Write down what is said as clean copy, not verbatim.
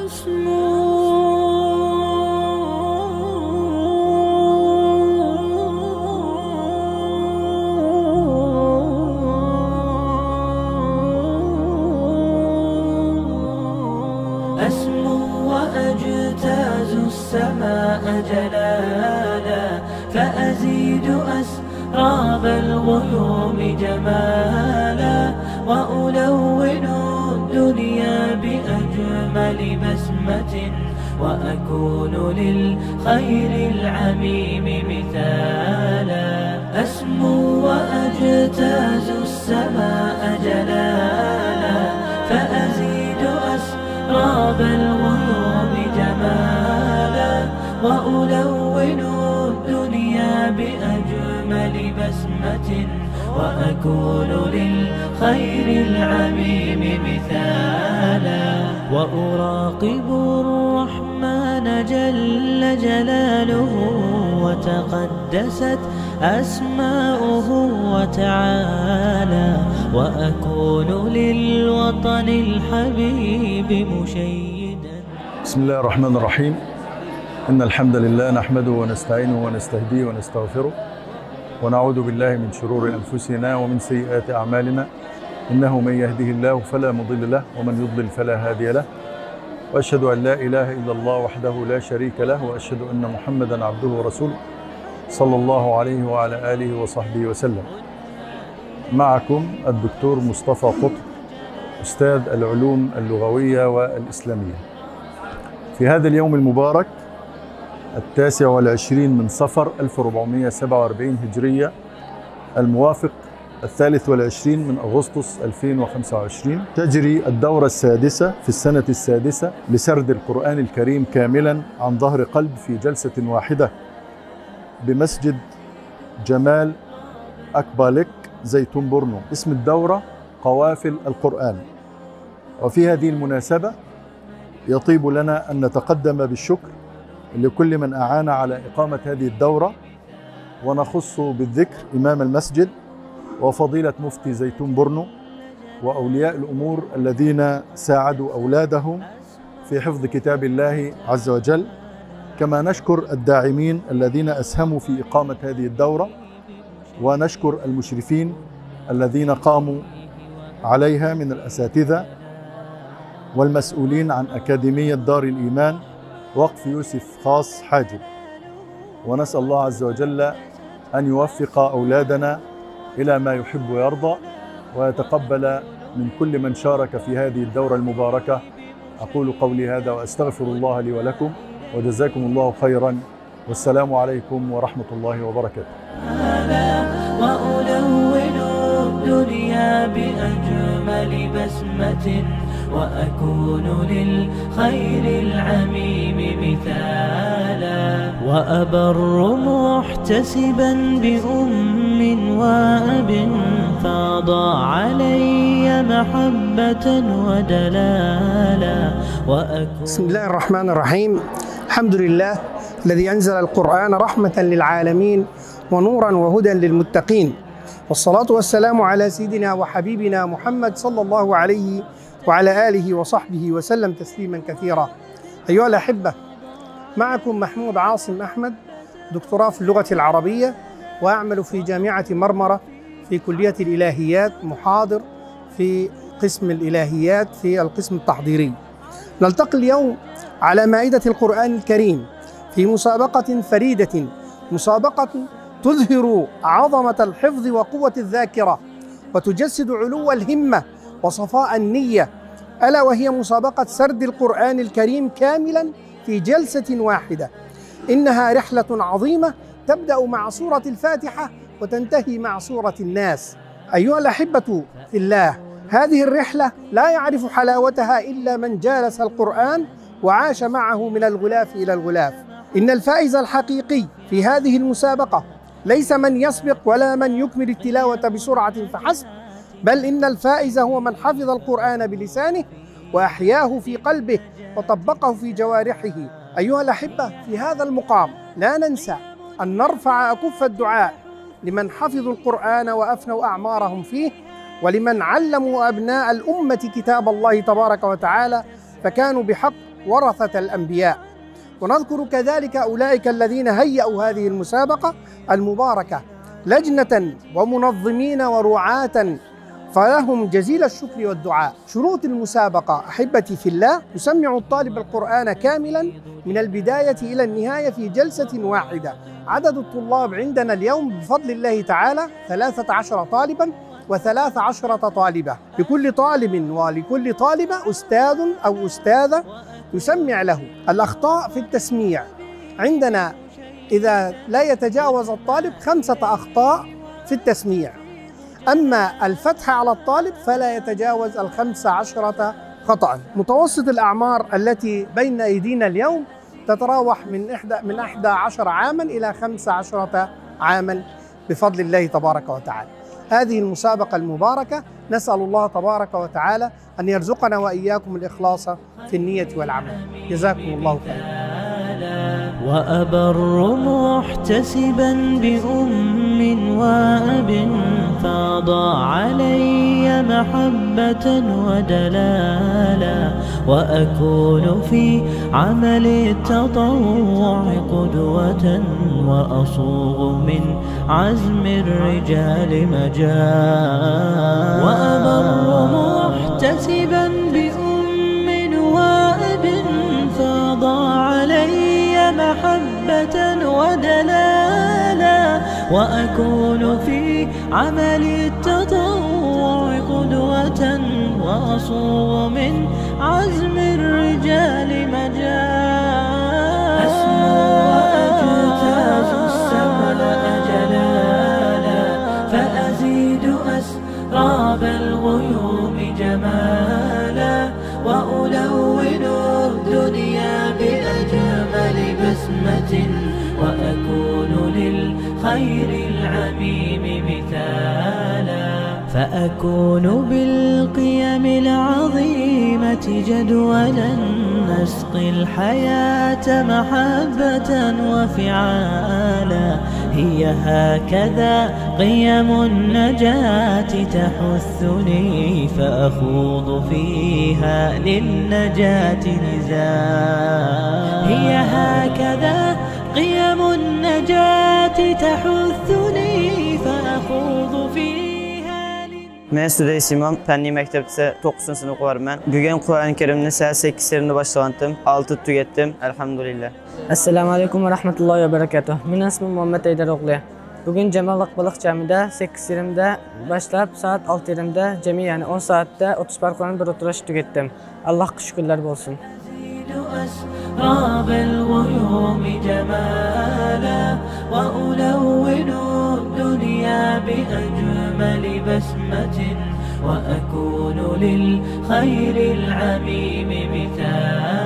أسمو وأجتاز السماء جلالا، فأزيد أسراب الغيوم جمالا، وألون الدنيا بأجمل بسمة، وأكون للخير العميم مثالا. أسمو وأجتاز السماء جلالا، فأزيد أسراب الغيوم جمالا، وألون الدنيا بأجمل بسمة، وأكون للخير العميم مثالا. وأراقب الرحمن جل جلاله، وتقدست أسماؤه وتعالى، وأكون للوطن الحبيب مشيدا. بسم الله الرحمن الرحيم. إن الحمد لله نحمده ونستعينه ونستهديه ونستغفره، ونعوذ بالله من شرور أنفسنا ومن سيئات أعمالنا، إنه من يهده الله فلا مضل له، ومن يضلل فلا هادي له. وأشهد أن لا إله إلا الله وحده لا شريك له، وأشهد أن محمدا عبده ورسوله صلى الله عليه وعلى آله وصحبه وسلم. معكم الدكتور مصطفى قطب، أستاذ العلوم اللغوية والإسلامية. في هذا اليوم المبارك 29 من صفر 1447 هجرية، الموافق 23 من أغسطس 2025، تجري الدورة السادسة في السنة السادسة لسرد القرآن الكريم كاملا عن ظهر قلب في جلسة واحدة بمسجد جمال أكبالك زيتون بورنو. اسم الدورة قوافل القرآن. وفي هذه المناسبة يطيب لنا أن نتقدم بالشكر لكل من أعان على إقامة هذه الدورة، ونخص بالذكر إمام المسجد وفضيلة مفتي زيتون بورنو وأولياء الأمور الذين ساعدوا أولادهم في حفظ كتاب الله عز وجل، كما نشكر الداعمين الذين أسهموا في إقامة هذه الدورة، ونشكر المشرفين الذين قاموا عليها من الأساتذة والمسؤولين عن أكاديمية دار الإيمان وقف يوسف خاص حاجب. ونسأل الله عز وجل أن يوفق أولادنا إلى ما يحب ويرضى، ويتقبل من كل من شارك في هذه الدورة المباركة. أقول قولي هذا وأستغفر الله لي ولكم، وجزاكم الله خيرا، والسلام عليكم ورحمة الله وبركاته. وألون الدنيا بأجمل بسمة، وأكون للخير العميم مثالا. وأبر محتسبا بأم وأب، فاض علي محبة ودلالا. بسم الله الرحمن الرحيم. الحمد لله الذي أنزل القرآن رحمة للعالمين ونورا وهدى للمتقين، والصلاة والسلام على سيدنا وحبيبنا محمد صلى الله عليه وعلى آله وصحبه وسلم تسليما كثيرا. أيها الأحبة، معكم محمود عاصم أحمد، دكتوراه في اللغة العربية، وأعمل في جامعة مرمرة في كلية الإلهيات، محاضر في قسم الإلهيات في القسم التحضيري. نلتقي اليوم على مائدة القرآن الكريم في مسابقة فريدة، مسابقة تظهر عظمة الحفظ وقوة الذاكرة، وتجسد علو الهمة وصفاء النية، ألا وهي مسابقة سرد القرآن الكريم كاملا في جلسة واحدة. إنها رحلة عظيمة تبدأ مع سورة الفاتحة وتنتهي مع سورة الناس. أيها الأحبة في الله، هذه الرحلة لا يعرف حلاوتها إلا من جالس القرآن وعاش معه من الغلاف إلى الغلاف. إن الفائز الحقيقي في هذه المسابقة ليس من يسبق ولا من يكمل التلاوة بسرعة فحسب، بل إن الفائز هو من حفظ القرآن بلسانه وأحياه في قلبه وطبقه في جوارحه. أيها الأحبة، في هذا المقام لا ننسى أن نرفع أكف الدعاء لمن حفظوا القرآن وأفنوا أعمارهم فيه، ولمن علموا أبناء الأمة كتاب الله تبارك وتعالى فكانوا بحق ورثة الأنبياء. ونذكر كذلك أولئك الذين هيئوا هذه المسابقة المباركة لجنة ومنظمين ورعاة، فلهم جزيل الشكر والدعاء. شروط المسابقة أحبتي في الله: يسمع الطالب القرآن كاملا من البداية إلى النهاية في جلسة واحدة. عدد الطلاب عندنا اليوم بفضل الله تعالى 13 طالبا و13 طالبة، لكل طالب ولكل طالبة أستاذ أو أستاذة يسمع له. الأخطاء في التسميع عندنا إذا لا يتجاوز الطالب 5 أخطاء في التسميع، أما الفتح على الطالب فلا يتجاوز 15 خطأ. متوسط الأعمار التي بين أيدينا اليوم تتراوح من 11 عاما إلى 15 عاما بفضل الله تبارك وتعالى. هذه المسابقة المباركة نسأل الله تبارك وتعالى أن يرزقنا وإياكم الإخلاص في النية والعمل. جزاكم الله خيرا. وأبر محتسبا بأم وأب فاض علي محبة ودلالا، وأكون في عمل التطوع قدوة، وأصوغ من عزم الرجال مجال. وأبر محتسبا بأم وأب فاض علي محبة ودلالا، وأكون في عمل التطوع قدوة، وأصوغ من عزم الرجال مجال. أسمو وأجتاز السمر أجلالا، فأزيد أسراب الغيوم جمالا، وألون الدنيا بأجمل بسمة، وأكون للخير العميم مثالا. فأكون بالقيم العظيمة جدولا، نسقي الحياة محبة وفعالا. هي هكذا قيم النجاة تحثني، فأخوض فيها للنجاة نزالا. هي هكذا قيم النجاة تحثني، فأخوض فيها. Men Sudeysi İmam, Fənni Məktəbdə 9-cu sinif oxuyuram. Bugün Qur'an-ı Kerim'ni səhər 8-sini başlandım, 6 tükettim, elhamdülillah. Assalamu alaikum ve rahmetullahi ve berekatuh. Benim ismim Muhammed Eydaroğlu. Bugün Cemal Akbalık Cami'de 8:20'de başlayıp saat 6:20'de cemi, yani 10 saatte 30 parkurun bir oturaş tükettim. Allah şükürler olsun. أسراب الغيوم جمالا، وألون الدنيا بأجمل بسمة، وأكون للخير العميم مثالا.